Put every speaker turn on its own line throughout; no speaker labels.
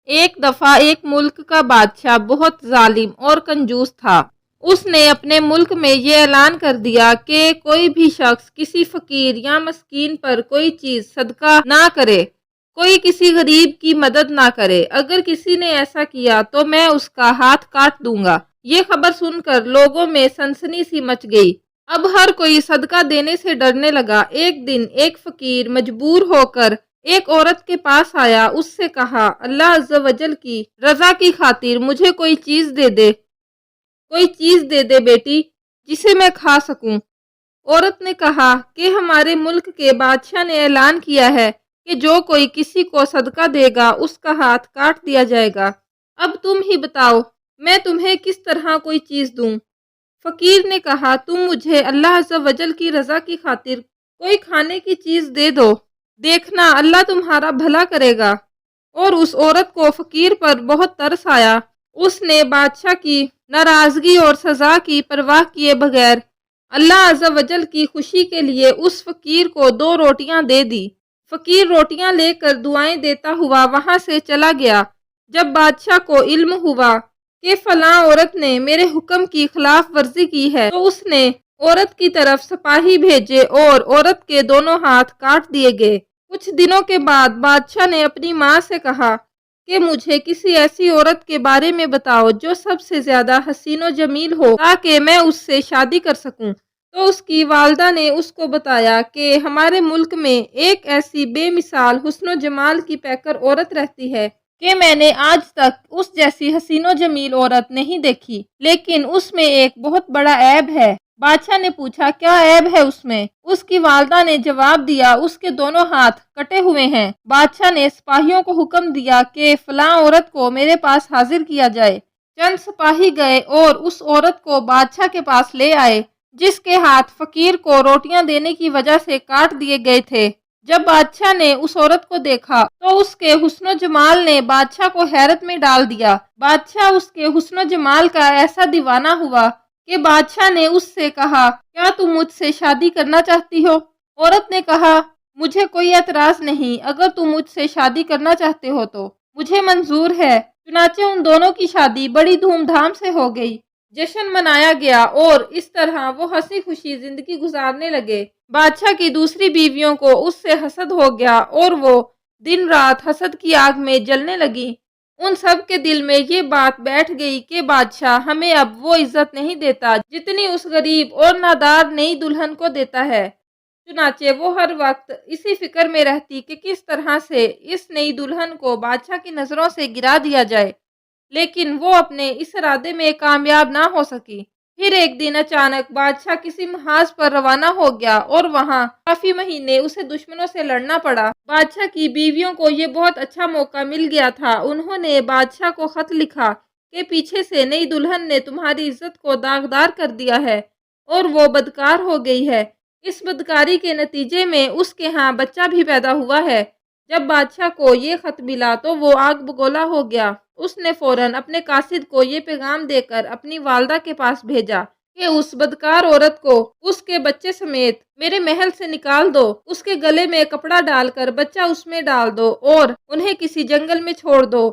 ایک دفعہ ایک ملک کا بادشاہ بہت ظالم اور کنجوس تھا۔ اس نے اپنے ملک میں یہ اعلان کر دیا کہ کوئی بھی شخص کسی فقیر یا مسکین پر کوئی چیز صدقہ نہ کرے، کوئی کسی غریب کی مدد نہ کرے۔ اگر کسی نے ایسا کیا تو میں اس کا ہاتھ کاٹ دوں گا۔ یہ خبر سن کر لوگوں میں سنسنی سی مچ گئی۔ اب ہر کوئی صدقہ دینے سے ڈرنے لگا۔ ایک دن ایک فقیر مجبور ہو کر ایک عورت کے پاس آیا۔ اس سے کہا، اللہ عز و جل کی رضا کی خاطر مجھے کوئی چیز دے دے بیٹی، جسے میں کھا سکوں۔ عورت نے کہا کہ ہمارے ملک کے بادشاہ نے اعلان کیا ہے کہ جو کوئی کسی کو صدقہ دے گا اس کا ہاتھ کاٹ دیا جائے گا۔ اب تم ہی بتاؤ میں تمہیں کس طرح کوئی چیز دوں؟ فقیر نے کہا، تم مجھے اللہ عز و جل کی رضا کی خاطر کوئی کھانے کی چیز دے دو، دیکھنا اللہ تمہارا بھلا کرے گا۔ اور اس عورت کو فقیر پر بہت ترس آیا۔ اس نے بادشاہ کی ناراضگی اور سزا کی پرواہ کیے بغیر اللہ عز و جل کی خوشی کے لیے اس فقیر کو 2 روٹیاں دے دی۔ فقیر روٹیاں لے کر دعائیں دیتا ہوا وہاں سے چلا گیا۔ جب بادشاہ کو علم ہوا کہ فلاں عورت نے میرے حکم کی خلاف ورزی کی ہے تو اس نے عورت کی طرف سپاہی بھیجے اور عورت کے دونوں ہاتھ کاٹ دیے گئے۔ کچھ دنوں کے بعد بادشاہ نے اپنی ماں سے کہا کہ مجھے کسی ایسی عورت کے بارے میں بتاؤ جو سب سے زیادہ حسین و جمیل ہو تاکہ میں اس سے شادی کر سکوں۔ تو اس کی والدہ نے اس کو بتایا کہ ہمارے ملک میں ایک ایسی بے مثال حسن و جمال کی پیکر عورت رہتی ہے کہ میں نے آج تک اس جیسی حسین و جمیل عورت نہیں دیکھی، لیکن اس میں ایک بہت بڑا عیب ہے۔ بادشاہ نے پوچھا، کیا عیب ہے اس میں؟ اس کی والدہ نے جواب دیا، اس کے دونوں ہاتھ کٹے ہوئے ہیں۔ بادشاہ نے سپاہیوں کو حکم دیا کہ فلاں عورت کو میرے پاس حاضر کیا جائے۔ چند سپاہی گئے اور اس عورت کو بادشاہ کے پاس لے آئے جس کے ہاتھ فقیر کو روٹیاں دینے کی وجہ سے کاٹ دیے گئے تھے۔ جب بادشاہ نے اس عورت کو دیکھا تو اس کے حسن و جمال نے بادشاہ کو حیرت میں ڈال دیا۔ بادشاہ اس کے حسن و جمال کا ایسا دیوانہ ہوا کہ بادشاہ نے اس سے کہا، کیا تم مجھ سے شادی کرنا چاہتی ہو؟ عورت نے کہا، مجھے کوئی اعتراض نہیں، اگر تم مجھ سے شادی کرنا چاہتے ہو تو مجھے منظور ہے۔ چنانچہ ان دونوں کی شادی بڑی دھوم دھام سے ہو گئی، جشن منایا گیا اور اس طرح وہ ہنسی خوشی زندگی گزارنے لگے۔ بادشاہ کی دوسری بیویوں کو اس سے حسد ہو گیا اور وہ دن رات حسد کی آگ میں جلنے لگی۔ ان سب کے دل میں یہ بات بیٹھ گئی کہ بادشاہ ہمیں اب وہ عزت نہیں دیتا جتنی اس غریب اور نادار نئی دلہن کو دیتا ہے۔ چنانچہ وہ ہر وقت اسی فکر میں رہتی کہ کس طرح سے اس نئی دلہن کو بادشاہ کی نظروں سے گرا دیا جائے، لیکن وہ اپنے اس ارادے میں کامیاب نہ ہو سکی۔ پھر ایک دن اچانک بادشاہ کسی محاذ پر روانہ ہو گیا اور وہاں کافی مہینے اسے دشمنوں سے لڑنا پڑا۔ بادشاہ کی بیویوں کو یہ بہت اچھا موقع مل گیا تھا۔ انہوں نے بادشاہ کو خط لکھا کہ پیچھے سے نئی دلہن نے تمہاری عزت کو داغدار کر دیا ہے اور وہ بدکار ہو گئی ہے۔ اس بدکاری کے نتیجے میں اس کے ہاں بچہ بھی پیدا ہوا ہے۔ جب بادشاہ کو یہ خط ملا تو وہ آگ بگولا ہو گیا۔ اس نے فوراً اپنے قاصد کو یہ پیغام دے کر اپنی والدہ کے پاس بھیجا کہ اس بدکار عورت کو اس کے بچے سمیت میرے محل سے نکال دو، اس کے گلے میں کپڑا ڈال کر بچہ اس میں ڈال دو اور انہیں کسی جنگل میں چھوڑ دو۔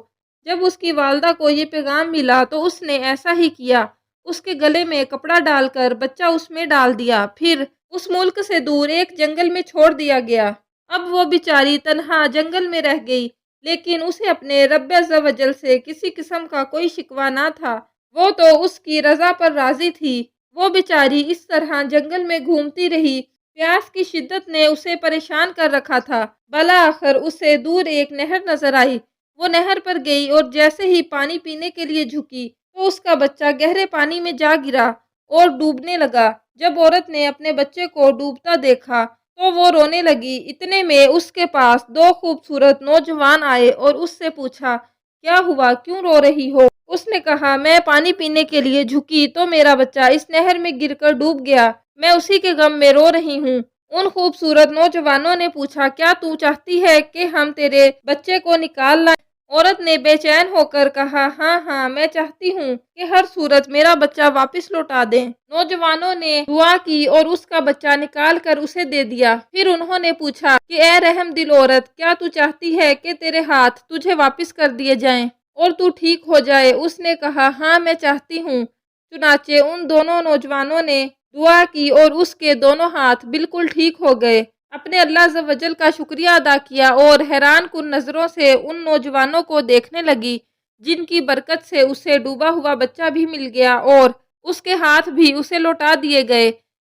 جب اس کی والدہ کو یہ پیغام ملا تو اس نے ایسا ہی کیا، اس کے گلے میں کپڑا ڈال کر بچہ اس میں ڈال دیا، پھر اس ملک سے دور ایک جنگل میں چھوڑ دیا گیا۔ اب وہ بیچاری تنہا جنگل میں رہ گئی، لیکن اسے اپنے رب عز و جل سے کسی قسم کا کوئی شکوہ نہ تھا، وہ تو اس کی رضا پر راضی تھی۔ وہ بیچاری اس طرح جنگل میں گھومتی رہی، پیاس کی شدت نے اسے پریشان کر رکھا تھا۔ بالآخر اسے دور ایک نہر نظر آئی، وہ نہر پر گئی اور جیسے ہی پانی پینے کے لیے جھکی تو اس کا بچہ گہرے پانی میں جا گرا اور ڈوبنے لگا۔ جب عورت نے اپنے بچے کو ڈوبتا دیکھا تو وہ رونے لگی۔ اتنے میں اس کے پاس 2 خوبصورت نوجوان آئے اور اس سے پوچھا، کیا ہوا، کیوں رو رہی ہو؟ اس نے کہا، میں پانی پینے کے لیے جھکی تو میرا بچہ اس نہر میں گر کر ڈوب گیا، میں اسی کے غم میں رو رہی ہوں۔ ان خوبصورت نوجوانوں نے پوچھا، کیا تو چاہتی ہے کہ ہم تیرے بچے کو نکال لائیں؟ عورت نے بے چین ہو کر کہا، ہاں ہاں، میں چاہتی ہوں کہ ہر صورت میرا بچہ واپس لوٹا دیں۔ نوجوانوں نے دعا کی اور اس کا بچہ نکال کر اسے دے دیا۔ پھر انہوں نے پوچھا کہ اے رحم دل عورت، کیا تو چاہتی ہے کہ تیرے ہاتھ تجھے واپس کر دیے جائیں اور تو ٹھیک ہو جائے؟ اس نے کہا، ہاں میں چاہتی ہوں۔ چنانچہ ان دونوں نوجوانوں نے دعا کی اور اس کے دونوں ہاتھ بالکل ٹھیک ہو گئے۔ اپنے اللہ عز و جل کا شکریہ ادا کیا اور حیران کن نظروں سے ان نوجوانوں کو دیکھنے لگی جن کی برکت سے اسے ڈوبا ہوا بچہ بھی مل گیا اور اس کے ہاتھ بھی اسے لوٹا دیے گئے۔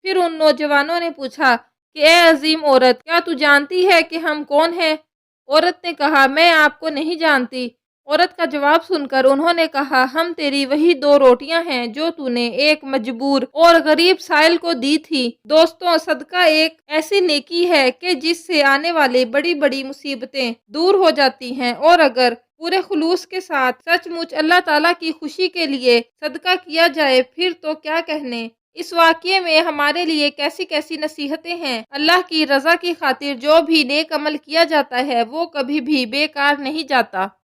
پھر ان نوجوانوں نے پوچھا کہ اے عظیم عورت، کیا تو جانتی ہے کہ ہم کون ہیں؟ عورت نے کہا، میں آپ کو نہیں جانتی۔ عورت کا جواب سن کر انہوں نے کہا، ہم تیری وہی 2 روٹیاں ہیں جو تو نے ایک مجبور اور غریب سائل کو دی تھی۔ دوستوں، صدقہ ایک ایسی نیکی ہے کہ جس سے آنے والی بڑی بڑی مصیبتیں دور ہو جاتی ہیں، اور اگر پورے خلوص کے ساتھ سچ مچ اللہ تعالیٰ کی خوشی کے لیے صدقہ کیا جائے پھر تو کیا کہنے۔ اس واقعے میں ہمارے لیے کیسی کیسی نصیحتیں ہیں۔ اللہ کی رضا کی خاطر جو بھی نیک عمل کیا جاتا ہے وہ کبھی بھی بیکار نہیں جاتا۔